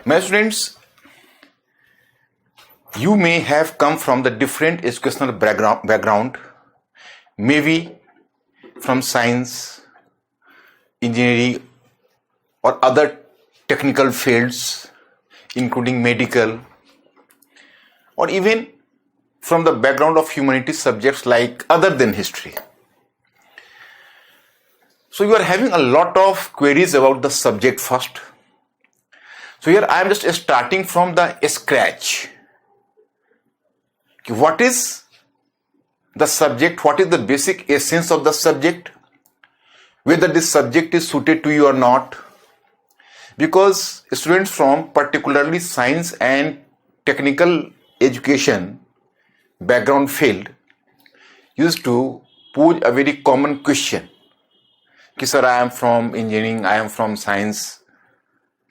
My students, you may have come from the different educational background, maybe from science, engineering, or other technical fields, including medical, or even from the background of humanities subjects like other than history. So you are having a lot of queries about the subject first. So here I am just starting from the scratch. What is the subject? What is the basic essence of the subject? Whether this subject is suited to you or not. Because students from particularly science and technical education background field used to pose a very common question. Sir, I am from engineering, I am from science.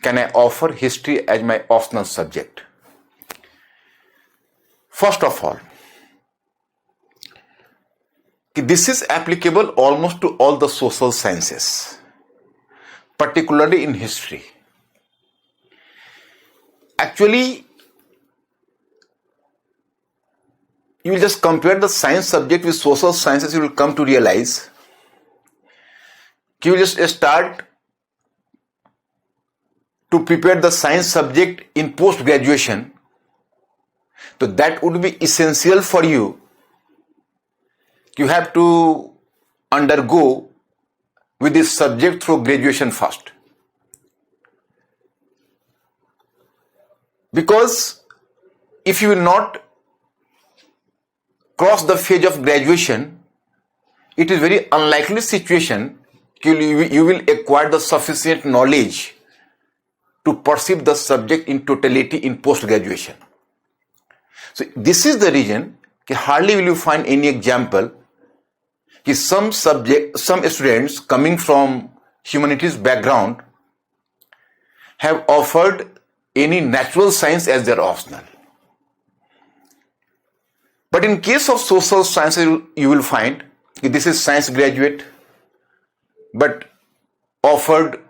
Can I offer history as my optional subject? First of all, this is applicable almost to all the social sciences, particularly in history. Actually, you will just compare the science subject with social sciences, you will come to realize you will just start to prepare the science subject in post-graduation. So that would be essential for you. You have to undergo with this subject through graduation first. Because if you will not cross the phase of graduation, it is very unlikely situation you will acquire the sufficient knowledge to perceive the subject in totality in post-graduation. So this is the reason hardly will you find any example some students coming from humanities background have offered any natural science as their optional. But in case of social sciences, you will find this is science graduate but offered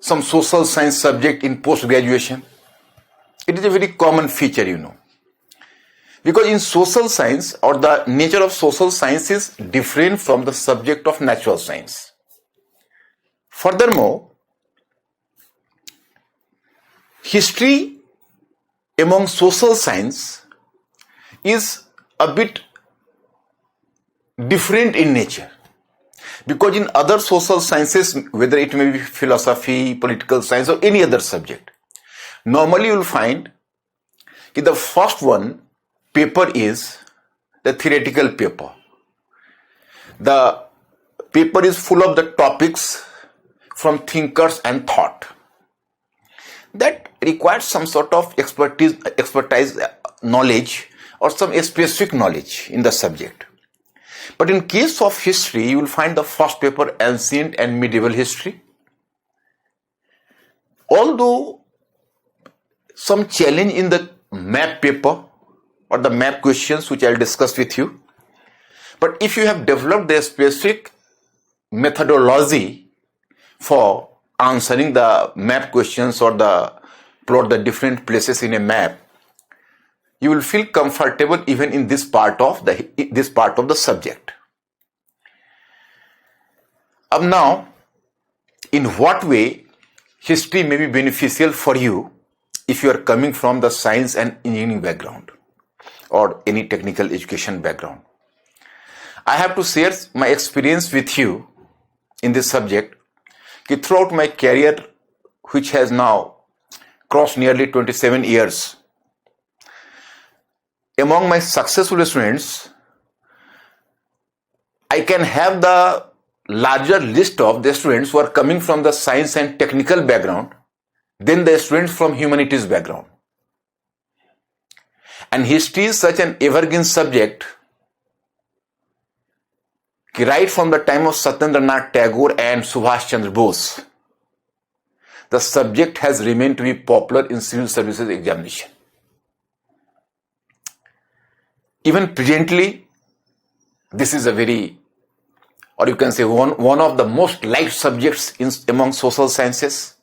some social science subject in post-graduation. It is a very common feature, Because in social science, or the nature of social science is different from the subject of natural science. Furthermore, history among social science is a bit different in nature. Because in other social sciences, whether it may be philosophy, political science, or any other subject, normally you will find that the first one paper is the theoretical paper. The paper is full of the topics from thinkers and thought. That requires some sort of expertise, knowledge, or some specific knowledge in the subject. But in case of history, you will find the first paper ancient and medieval history. Although some challenge in the map paper or the map questions which I will discuss with you. But if you have developed a specific methodology for answering the map questions or plot the different places in a map, you will feel comfortable even in this part of the subject. Now, in what way history may be beneficial for you if you are coming from the science and engineering background or any technical education background? I have to share my experience with you in this subject. Throughout my career, which has now crossed nearly 27 years, among my successful students, I can have the larger list of the students who are coming from the science and technical background than the students from humanities background. And history is such an evergreen subject right from the time of Satyendranath Tagore and Subhash Chandra Bose, the subject has remained to be popular in civil services examination. Even presently, this is a very, or you can say one of the most liked subjects among social sciences.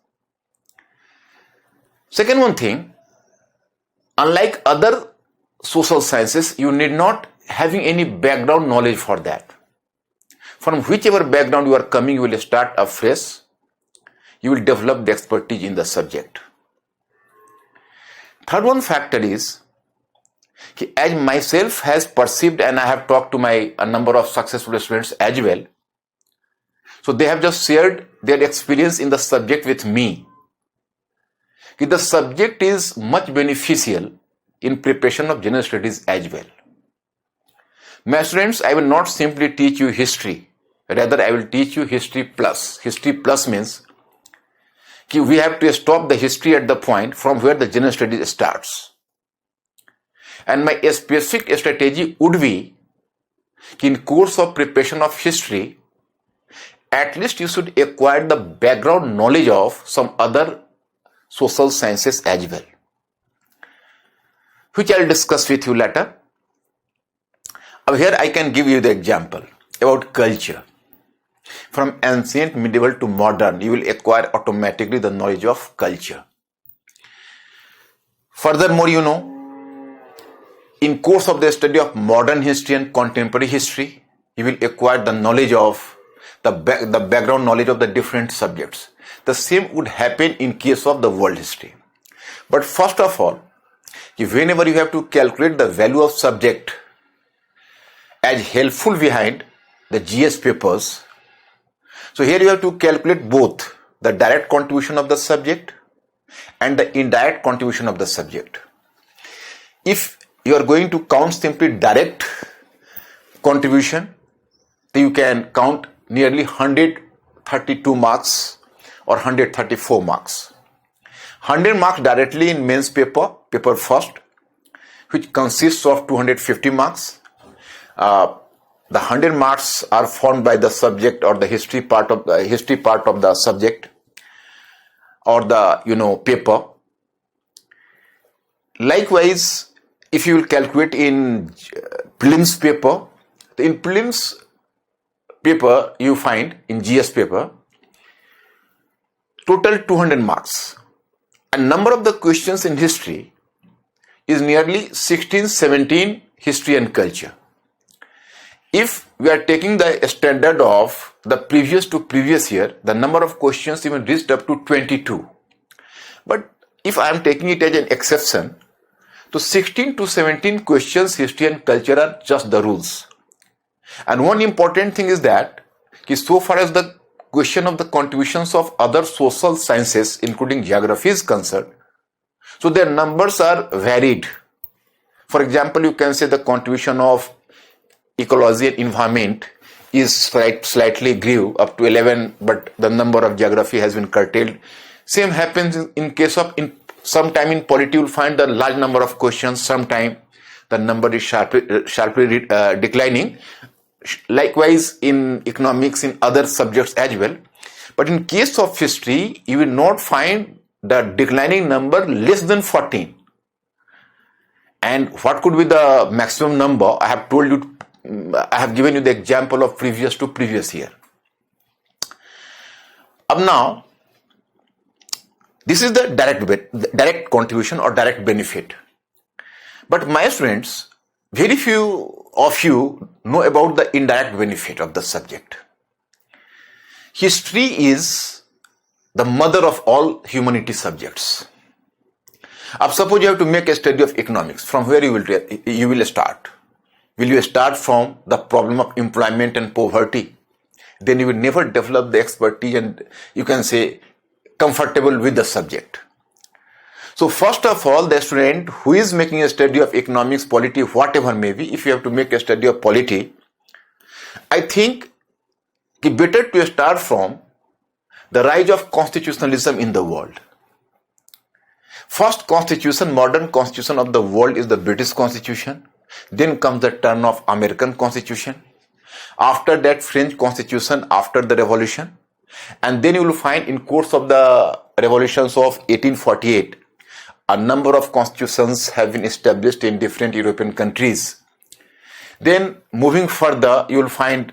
Second one thing, unlike other social sciences, you need not having any background knowledge for that. From whichever background you are coming, you will start afresh. You will develop the expertise in the subject. Third one factor is, as myself has perceived, and I have talked to a number of successful students as well. So they have just shared their experience in the subject with me. The subject is much beneficial in preparation of general studies as well. My students, I will not simply teach you history. Rather, I will teach you history plus. History plus means we have to stop the history at the point from where the general studies starts. And my specific strategy would be, in course of preparation of history, at least you should acquire the background knowledge of some other social sciences as well, which I will discuss with you later. Here I can give you the example about culture. From ancient, medieval to modern, you will acquire automatically the knowledge of culture. Furthermore, in course of the study of modern history and contemporary history, you will acquire the knowledge of the background knowledge of the different subjects. The same would happen in case of the world history. But first of all, whenever you have to calculate the value of subject as helpful behind the GS papers, so here you have to calculate both the direct contribution of the subject and the indirect contribution of the subject. If you are going to count simply direct contribution, then you can count nearly 132 marks or 134 marks. 100 marks directly in mains paper first, which consists of 250 marks. The 100 marks are formed by the subject or the history part of the subject or the paper. Likewise, if you will calculate in prelims paper, in prelims paper you find in GS paper total 200 marks. And number of the questions in history is nearly 16-17 history and culture. If we are taking the standard of the previous to previous year, the number of questions even reached up to 22. But if I am taking it as an exception, so 16 to 17 questions history and culture are just the rules. And one important thing is that so far as the question of the contributions of other social sciences, including geography, is concerned, so their numbers are varied. For example, you can say the contribution of ecology and environment is slightly grew up to 11, but the number of geography has been curtailed. Same happens in case of sometime in polity you will find the large number of questions, sometime the number is sharply declining. Likewise in economics, in other subjects as well. But in case of history, you will not find the declining number less than 14. And what could be the maximum number? I have given you the example of previous to previous year. Now, this is the direct contribution or direct benefit. But my students, very few of you know about the indirect benefit of the subject. History is the mother of all humanity subjects. Suppose you have to make a study of economics. From where you will start? Will you start from the problem of employment and poverty? Then you will never develop the expertise and you can say comfortable with the subject. So first of all, the student who is making a study of economics, polity, whatever may be, if you have to make a study of polity, I think it's better to start from the rise of constitutionalism in the world. First constitution, modern constitution of the world is the British Constitution. Then comes the turn of American Constitution. After that, French Constitution after the Revolution. And then you will find in course of the revolutions of 1848, a number of constitutions have been established in different European countries. Then moving further, you will find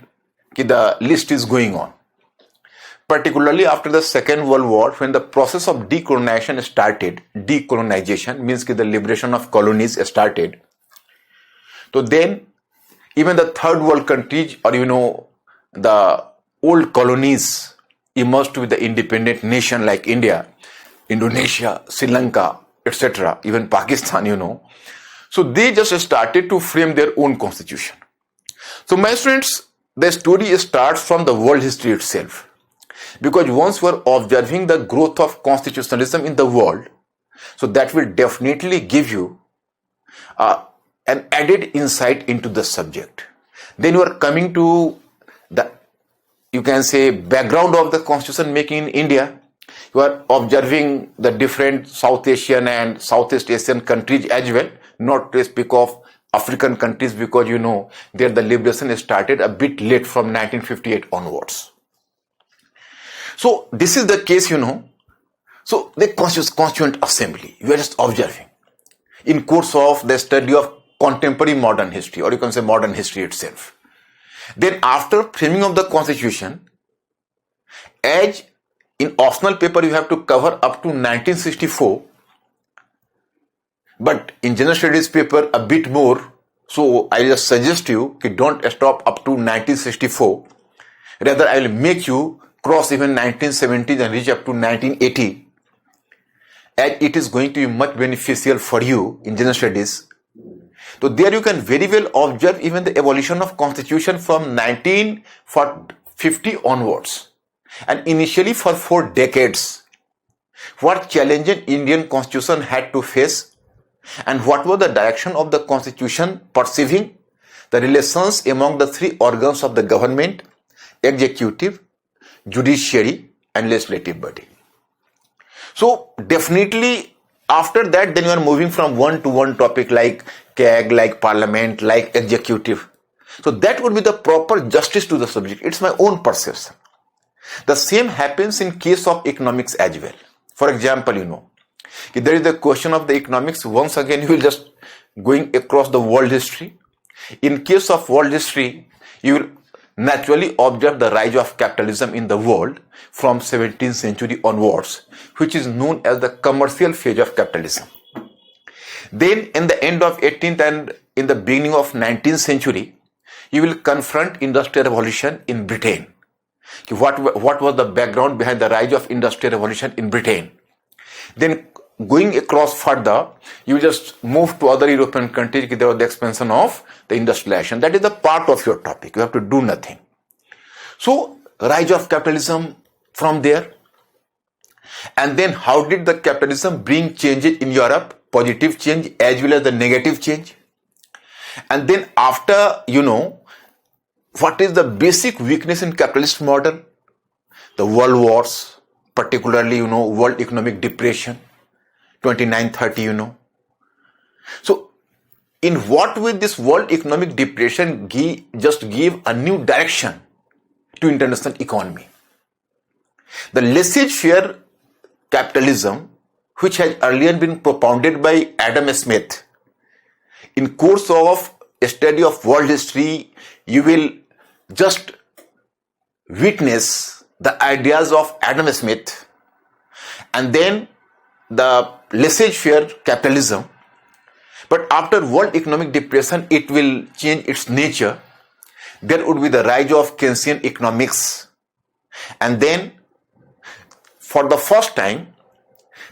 the list is going on. particularly after the Second World War, when the process of decolonization started. Decolonization means that the liberation of colonies started. So then, even the third world countries, or the old colonies, emerged with the independent nation like India, Indonesia, Sri Lanka, etc., even Pakistan, So they just started to frame their own constitution. So my students, the story starts from the world history itself. Because once we are observing the growth of constitutionalism in the world, so that will definitely give you an added insight into the subject. Then you are coming to the, you can say, background of the constitution making in India. You are observing the different South Asian and Southeast Asian countries as well, not to speak of African countries, because there the liberation started a bit late from 1958 onwards. So this is the case, So the Constituent Assembly, you are just observing in course of the study of contemporary modern history, or you can say modern history itself. Then after framing of the Constitution, as in optional paper you have to cover up to 1964, but in general studies paper a bit more. So I just suggest you don't stop up to 1964. Rather, I will make you cross even 1970s and reach up to 1980, as it is going to be much beneficial for you in general studies. So there you can very well observe even the evolution of constitution from 1950 onwards, and initially for 4 decades, what challenges Indian constitution had to face, and what was the direction of the constitution perceiving the relations among the 3 organs of the government: executive, judiciary and legislative body. So definitely after that, then you are moving from one to one topic like CAG, like parliament, like executive. So that would be the proper justice to the subject. It's my own perception. The same happens in case of economics as well. For example, there is the question of the economics. Once again, you will just going across the world history. In case of world history, you will naturally observe the rise of capitalism in the world from 17th century onwards, which is known as the commercial phase of capitalism. Then in the end of 18th and in the beginning of 19th century, you will confront industrial revolution in Britain. What was the background behind the rise of industrial revolution in Britain? Then going across further, you just move to other European countries. There was the expansion of the industrialization. That is the part of your topic. You have to do nothing. So, rise of capitalism from there. And then how did the capitalism bring changes in Europe? Positive change as well as the negative change. And then after, what is the basic weakness in capitalist model? The world wars, particularly, world economic depression, 29-30, So, in what way this world economic depression just gave a new direction to international economy? The laissez-faire capitalism, which has earlier been propounded by Adam Smith. In course of a study of world history, you will just witness the ideas of Adam Smith, and then the laissez-faire capitalism. But after world economic depression, it will change its nature. There would be the rise of Keynesian economics. And then, for the first time,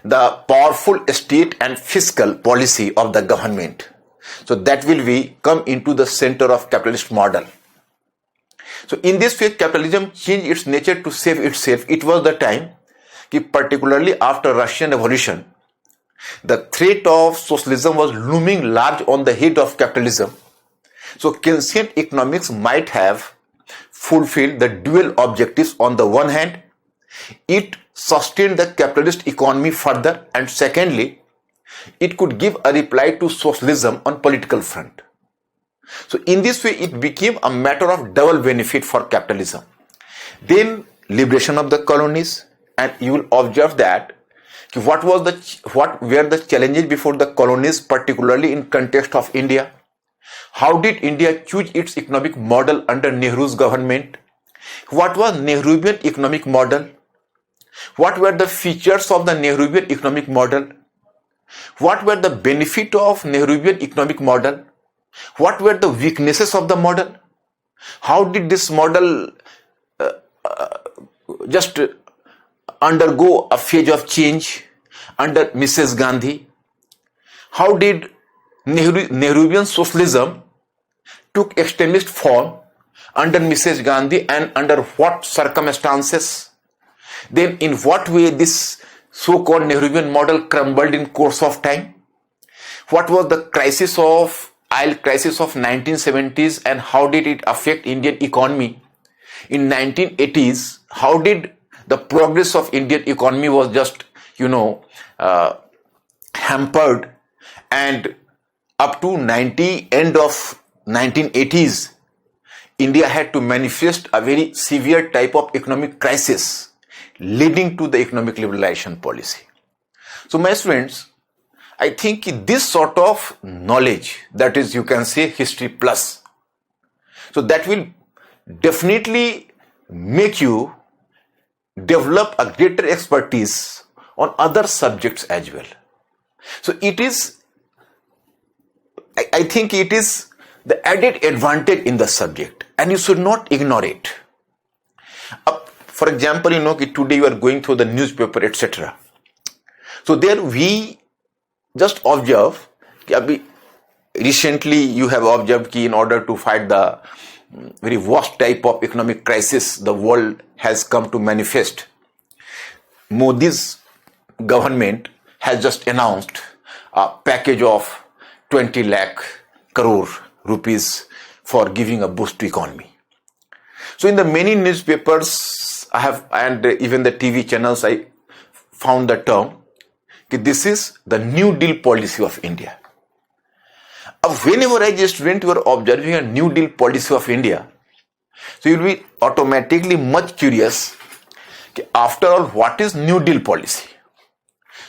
the powerful state and fiscal policy of the government. So that will come into the center of capitalist model. So in this way, capitalism changed its nature to save itself. It was the time, particularly after Russian Revolution, the threat of socialism was looming large on the head of capitalism. So Keynesian economics might have fulfilled the dual objectives. On the one hand, it sustained the capitalist economy further, and secondly, it could give a reply to socialism on political front. So in this way, it became a matter of double benefit for capitalism. Then liberation of the colonies, and you will observe that what were the challenges before the colonies, particularly in context of India. How did India choose its economic model under Nehru's government? What was Nehruvian economic model? What were the features of the Nehruvian economic model? What were the benefits of Nehruvian economic model? What were the weaknesses of the model? How did this model just undergo a phase of change under Mrs. Gandhi? How did Nehruvian socialism took extremist form under Mrs. Gandhi and under what circumstances? Then in what way this so-called Nehruvian model crumbled in course of time? What was the crisis of oil crisis of 1970s and how did it affect Indian economy? In 1980s, how did the progress of Indian economy was just, hampered, and up to end of 1980s, India had to manifest a very severe type of economic crisis leading to the economic liberalization policy. So my students, I think this sort of knowledge, that is, you can say history plus, so that will definitely make you develop a greater expertise on other subjects as well. So it is, I think it is the added advantage in the subject and you should not ignore it. For example, today you are going through the newspaper, etc. So there we just observe, recently you have observed in order to fight the very worst type of economic crisis the world has come to manifest, Modi's government has just announced a package of 20 lakh crore rupees for giving a boost to economy. So in the many newspapers I have and even the TV channels I found the term, this is the New Deal policy of India. Whenever I just went, you are observing a New Deal policy of India, so you will be automatically much curious, after all, what is New Deal policy?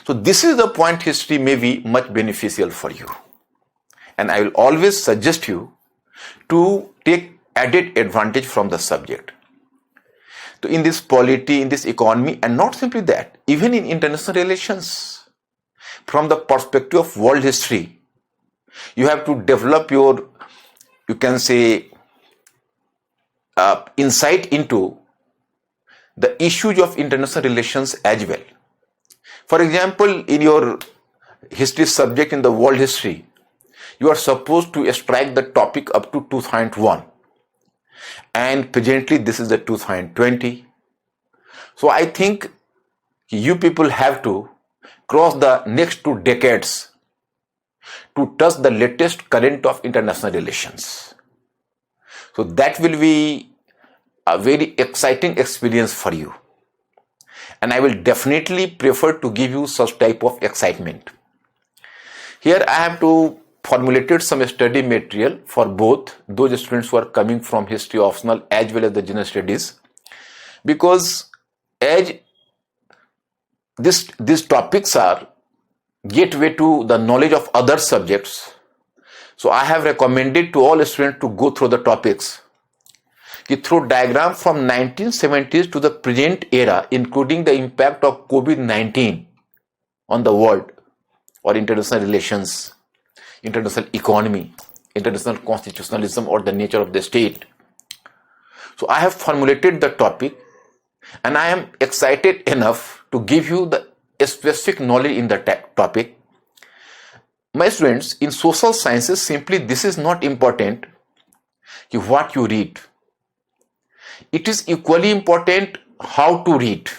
So this is the point history may be much beneficial for you. And I will always suggest you to take added advantage from the subject. So in this polity, in this economy, and not simply that, even in international relations, from the perspective of world history, you have to develop your, you can say, insight into the issues of international relations as well. For example, in your history subject in the world history, you are supposed to strike the topic up to 2001. And presently this is the 2020. So I think you people have to cross the next 2 decades to touch the latest current of international relations. So that will be a very exciting experience for you. And I will definitely prefer to give you such type of excitement. Here I have to formulated some study material for both those students who are coming from history optional as well as the general studies, because as these topics are gateway to the knowledge of other subjects, so I have recommended to all students to go through the topics through diagram from 1970s to the present era, including the impact of COVID-19 on the world or international relations, international economy, international constitutionalism, or the nature of the state. So I have formulated the topic and I am excited enough to give you the specific knowledge in the topic. My students, in social sciences, simply this is not important what you read. It is equally important how to read.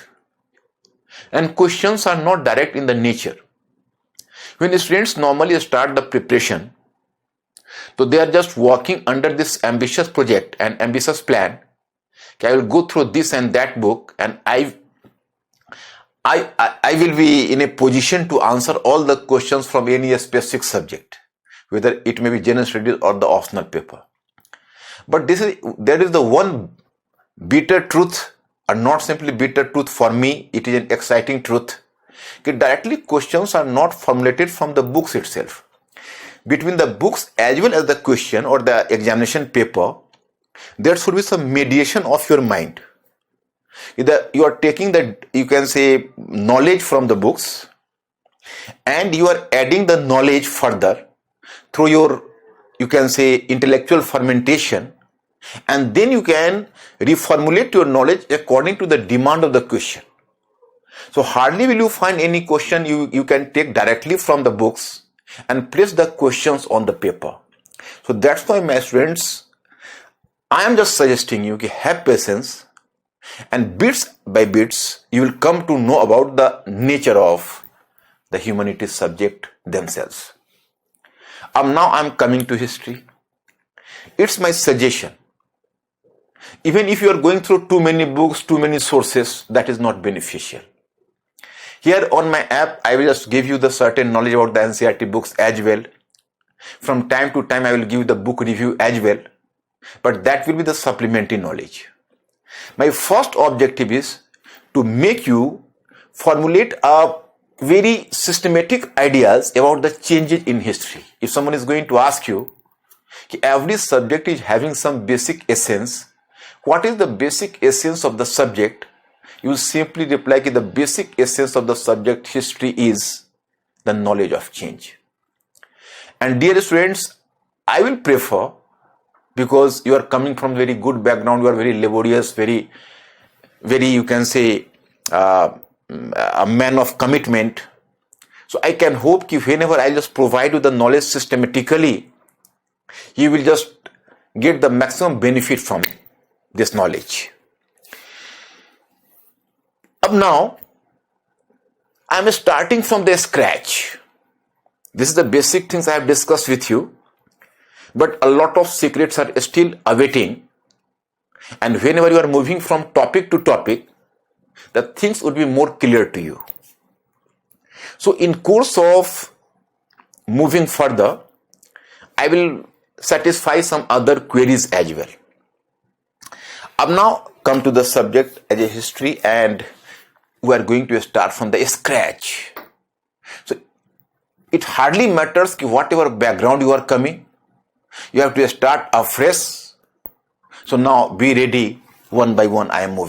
And questions are not direct in the nature. When students normally start the preparation, so they are just working under this ambitious project and ambitious plan. I will go through this and that book, and I will be in a position to answer all the questions from any specific subject, whether it may be general studies or the optional paper. But there is the one bitter truth, or not simply bitter truth for me, it is an exciting truth. Directly questions are not formulated from the books itself. Between the books as well as the question or the examination paper, there should be some mediation of your mind. Either you are taking the, you can say, knowledge from the books, and you are adding the knowledge further through your, you can say, intellectual fermentation, and then you can reformulate your knowledge according to the demand of the question. So hardly will you find any question you can take directly from the books and place the questions on the paper. So that's why, my students, I am just suggesting you to have patience, and bits by bits you will come to know about the nature of the humanities subject themselves. Now I am coming to history. It's my suggestion. Even if you are going through too many books, too many sources, that is not beneficial. Here on my app, I will just give you the certain knowledge about the NCERT books as well. From time to time, I will give you the book review as well. But that will be the supplementary knowledge. My first objective is to make you formulate a very systematic ideas about the changes in history. If someone is going to ask you, every subject is having some basic essence, what is the basic essence of the subject? You will simply reply that the basic essence of the subject history is the knowledge of change. And dear students, I will prefer, because you are coming from very good background, you are very laborious, very, you can say, a man of commitment. So I can hope that whenever I just provide you the knowledge systematically, you will just get the maximum benefit from this knowledge. Now, I am starting from the scratch. This is the basic things I have discussed with you, but a lot of secrets are still awaiting. And whenever you are moving from topic to topic, the things would be more clear to you. So in course of moving further, I will satisfy some other queries as well. Now come to the subject as a history, and we are going to start from the scratch. So it hardly matters whatever background you are coming, you have to start afresh. So now be ready, one by one I am moving.